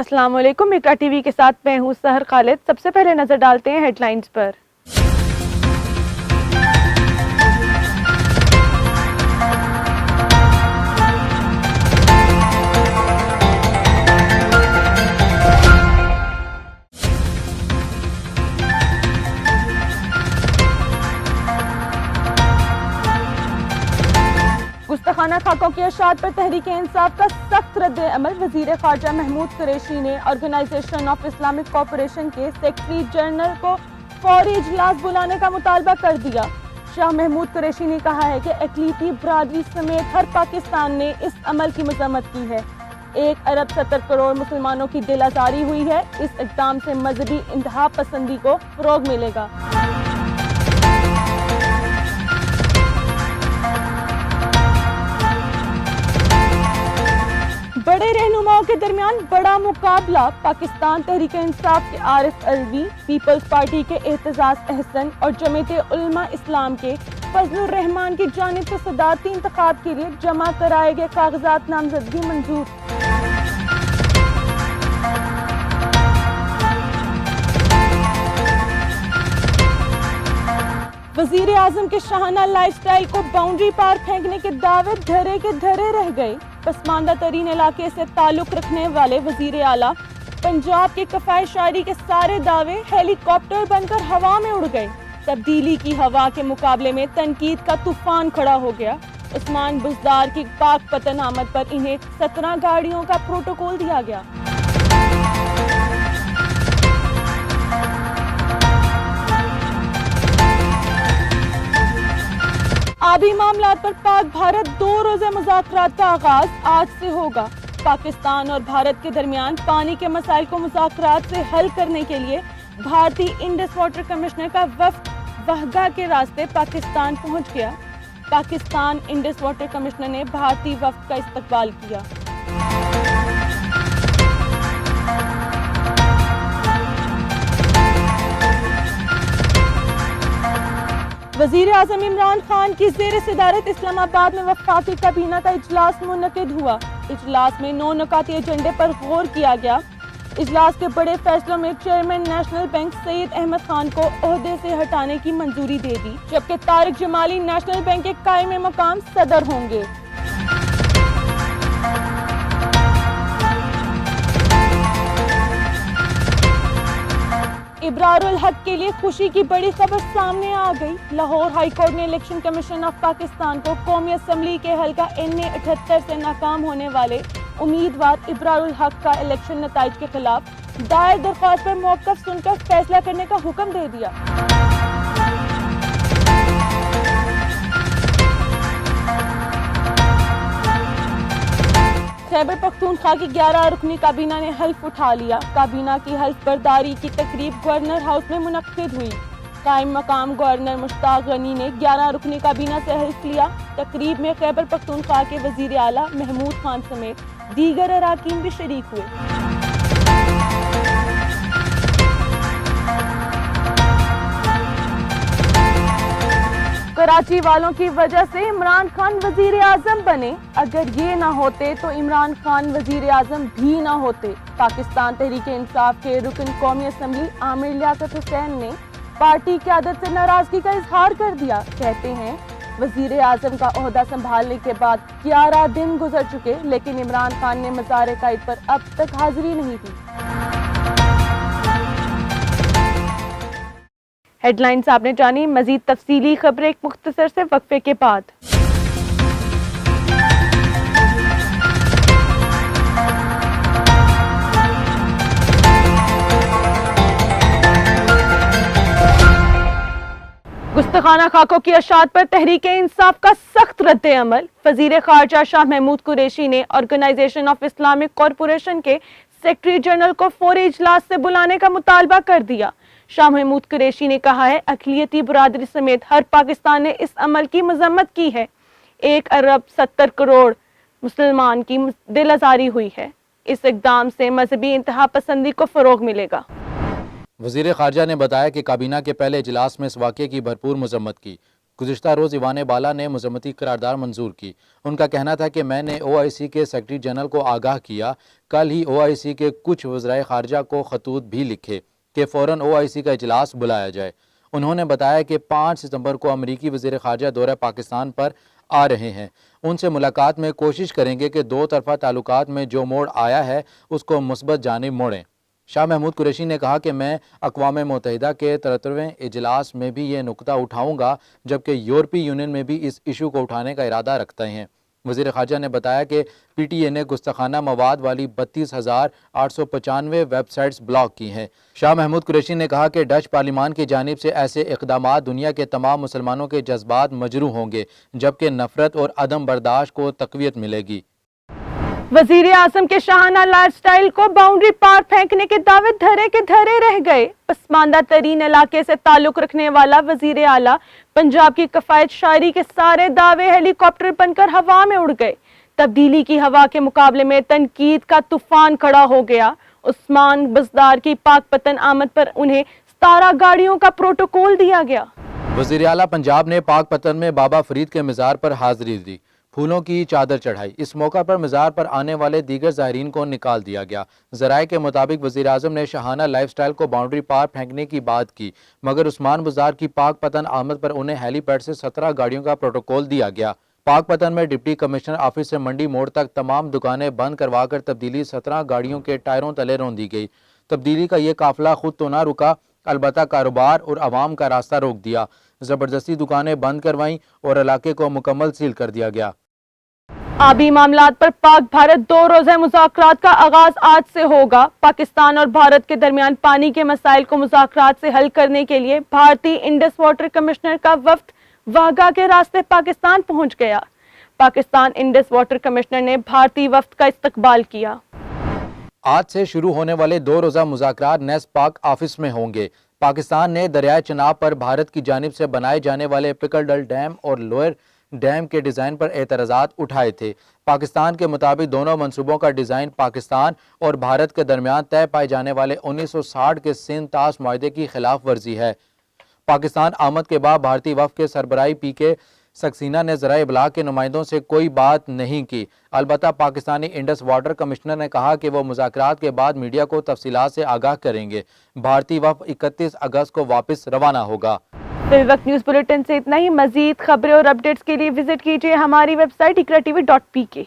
अस्सलाम वालेकुम। इकरा टीवी के साथ मैं हूँ सहर खालिद। सबसे पहले नजर डालते हैं हेडलाइंस पर। गुस्ताखाना खाकों की अशात पर तहरीक इंसाफ का सख्त रद्द अमल। वजीर खारजा महमूद कुरैशी ने ऑर्गेनाइजेशन ऑफ इस्लामिक कॉपरेशन के सेक्रेटरी जनरल को फौरी इजलास बुलाने का मुतालबा कर दिया। शाह महमूद कुरैशी ने कहा है कि अक़लीती बरादरी समेत हर पाकिस्तान ने इस अमल की मजम्मत की है। 1 अरब 70 करोड़ मुसलमानों की दिल आज़ारी हुई है। इस इक़दाम से मजहबी इंतहा पसंदी को फ़रोग़ मिलेगा। बड़े रहनुमाओं के दरमियान बड़ा मुकाबला। पाकिस्तान तहरीक इंसाफ के आरिफ अलवी, पीपल्स पार्टी के एहतजाज अहसन और जमीयत उलमा इस्लाम के फजलुर रहमान की जानिब से सदारती इंतखाब के लिए जमा कराए गए कागजात नामजदगी मंजूर। वजीर आजम के शाहाना लाइफस्टाइल को बाउंड्री पार फेंकने के दावे धरे के धरे रह गए। पसमानदा तरीन इलाके से ताल्लुक रखने वाले वजीर आला पंजाब के कफाय शायरी के सारे दावे हेलीकॉप्टर बनकर हवा में उड़ गए। तब्दीली की हवा के मुकाबले में तनकीद का तूफान खड़ा हो गया। उस्मान बुज़दार की पाक पतन आमद पर इन्हें 17 गाड़ियों का प्रोटोकॉल दिया गया। आबी मामलात पर पाक भारत 2 रोज़ा मुज़ाकरात का आगाज आज से होगा। पाकिस्तान और भारत के दरमियान पानी के मसाइल को मुज़ाकरात से हल करने के लिए भारतीय इंडस वाटर कमिश्नर का वफ्द वहगा के रास्ते पाकिस्तान पहुंच गया। पाकिस्तान इंडस वाटर कमिश्नर ने भारतीय वफ्द का इस्तकबाल किया। वजीर आजम इमरान खान की ज़ेर सदारत इस्लामाबाद में वफाकी काबीना का इजलास मुनक़िद हुआ। इजलास में 9 नुकाती एजेंडे पर गौर किया गया। इजलास के बड़े फैसलों में chairman National Bank Saeed Ahmed Khan को ओहदे से हटाने की मंजूरी दे दी, जबकि तारिक जमाली नेशनल बैंक के कायम मकाम सदर होंगे। इब्रारुल हक के लिए खुशी की बड़ी खबर सामने आ गई। लाहौर हाई कोर्ट ने इलेक्शन कमीशन ऑफ पाकिस्तान को कौमी असम्बली के हल्का NA 78 से नाकाम होने वाले उम्मीदवार इब्रारुल हक का इलेक्शन नताइज के खिलाफ दायर दरख्वास्त पर मौक़िफ़ सुनकर फैसला करने का हुक्म दे दिया। खैबर पख्तूनख्वा की 11 रुकनी काबीना ने हल्फ उठा लिया। काबीना की हल्फ बर्दारी की तकरीब गवर्नर हाउस में मुनक्किद हुई। कायम मकाम गवर्नर मुश्ताक गनी ने 11 रुकनी काबीना से हल्फ लिया। तकरीब में खैबर पख्तूनख्वा के वजीर आला महमूद खान समेत दीगर अराकीन भी शरीक हुए। कराची वालों की वजह से इमरान खान वजीर आजम बने। अगर ये ना होते तो इमरान खान वजीर आजम भी ना होते। पाकिस्तान तहरीक इंसाफ के रुकन कौमी असम्बली आमिर लियाकत हुसैन ने पार्टी क़यादत से नाराजगी का इजहार कर दिया। कहते हैं वजीर आजम का ओहदा संभालने के बाद 11 दिन गुजर चुके, लेकिन इमरान खान ने मज़ार कायद पर अब तक हाजिरी नहीं दी। हेडलाइंस आपने जानी। मजीद तफसीली खबरें एक मुख्तसर से वक्फे के बाद। गुस्ताखाना खाकों की अशात पर तहरीक इंसाफ का सख्त रद्द अमल। वजीर खारजा शाह महमूद कुरैशी ने ऑर्गेनाइजेशन ऑफ इस्लामिक कॉरपोरेशन के सेक्रेटरी जनरल को फौरी इजलास से बुलाने का मुतालबा कर दिया। शाह महमूद कुरैशी ने कहा है अक़लियती बरादरी समेत हर पाकिस्तान ने इस अमल की मजम्मत की है। 1 अरब 70 करोड़ मुसलमान की दिल आज़ारी हुई है। इस इक़दाम से मजहबी इंतहा पसंदी को फ़रोग़ मिलेगा। वज़ीर ख़ारजा ने बताया कि काबीना के पहले इजलास में इस वाक़े की भरपूर मजम्मत की। گزشتہ روز ایوان بالا نے مذمتی قرارداد منظور کی۔ ان کا کہنا تھا کہ میں نے OIC کے سیکرٹری جنرل کو آگاہ کیا، کل ہی OIC کے کچھ وزرائے خارجہ کو خطوط بھی لکھے کہ فوراً OIC کا اجلاس بلایا جائے۔ انہوں نے بتایا کہ 5 ستمبر کو امریکی وزیر خارجہ دورہ پاکستان پر آ رہے ہیں، ان سے ملاقات میں کوشش کریں گے کہ دو طرفہ تعلقات میں جو موڑ آیا ہے اس کو مثبت جانب موڑیں۔ شاہ محمود قریشی نے کہا کہ میں اقوام متحدہ کے 73ویں اجلاس میں بھی یہ نکتہ اٹھاؤں گا، جبکہ یورپی یونین میں بھی اس ایشو کو اٹھانے کا ارادہ رکھتے ہیں۔ وزیر خارجہ نے بتایا کہ PTA نے گستاخانہ مواد والی 32,895 ویب سائٹس بلاک کی ہیں۔ شاہ محمود قریشی نے کہا کہ ڈچ پارلیمان کی جانب سے ایسے اقدامات دنیا کے تمام مسلمانوں کے جذبات مجروح ہوں گے، جبکہ نفرت اور عدم برداشت کو تقویت ملے گی۔ وزیر اعظم کے شاہانہ لائف سٹائل کو باؤنڈری پار پھینکنے کے دعوے دھرے کے دھرے رہ گئے۔ پسماندہ ترین علاقے سے تعلق رکھنے والا وزیر اعلیٰ پنجاب کی کفایت شاعری کے سارے دعوے ہیلی کاپٹر بن کر ہوا میں اڑ گئے۔ تبدیلی کی ہوا کے مقابلے میں تنقید کا طوفان کھڑا ہو گیا۔ عثمان بزدار کی پاک پتن آمد پر انہیں 17 گاڑیوں کا پروٹوکول دیا گیا۔ وزیر اعلیٰ پنجاب نے پاک پتن میں بابا فرید کے مزار پر حاضری دی، پھولوں کی چادر چڑھائی۔ اس موقع پر مزار پر آنے والے دیگر زائرین کو نکال دیا گیا۔ ذرائع کے مطابق وزیر اعظم نے شاہانہ لائف سٹائل کو باؤنڈری پار پھینکنے کی بات کی، مگر عثمان بزار کی پاک پتن آمد پر انہیں ہیلی پیڈ سے 17 گاڑیوں کا پروٹوکول دیا گیا۔ پاک پتن میں ڈپٹی کمشنر آفس سے منڈی موڑ تک تمام دکانیں بند کروا کر تبدیلی 17 گاڑیوں کے ٹائروں تلے رون دی گئی۔ تبدیلی کا یہ قافلہ خود تو نہ رکا، البتہ کاروبار اور عوام کا راستہ روک دیا۔ زبردستی دکانیں بند کروائیں اور علاقے کو مکمل سیل کر دیا گیا۔ آبی معاملات پر پاک بھارت 2 روزہ مذاکرات کا آغاز آج سے ہوگا۔ پاکستان اور بھارت کے درمیان پانی کے مسائل کو مذاکرات سے حل کرنے کے لیے بھارتی انڈس واٹر کمشنر کا وفد واہگہ کے راستے پاکستان پہنچ گیا۔ پاکستان انڈس واٹر کمشنر نے بھارتی وفد کا استقبال کیا۔ آج سے شروع ہونے والے 2 روزہ مذاکرات نیس پاک آفس میں ہوں گے۔ پاکستان نے دریائے چناب پر بھارت کی جانب سے بنائے جانے والے پکل ڈیم اور لوئر ڈیم کے ڈیزائن پر اعتراضات اٹھائے تھے۔ پاکستان کے مطابق دونوں منصوبوں کا ڈیزائن پاکستان اور بھارت کے درمیان طے پائے جانے والے 1960 کے سندھ طاس معاہدے کی خلاف ورزی ہے۔ پاکستان آمد کے بعد بھارتی وفد کے سربراہ PK سکسینہ نے ذرائع ابلاغ کے نمائندوں سے کوئی بات نہیں کی، البتہ پاکستانی انڈس واٹر کمشنر نے کہا کہ وہ مذاکرات کے بعد میڈیا کو تفصیلات سے آگاہ کریں گے۔ بھارتی وفد 31 اگست کو واپس روانہ ہوگا۔ فی الوقت نیوز بلیٹن سے اتنا ہی۔ مزید خبریں اور اپڈیٹس کے لیے وزٹ کیجیے ہماری ویب سائٹ اقرا TV.pk۔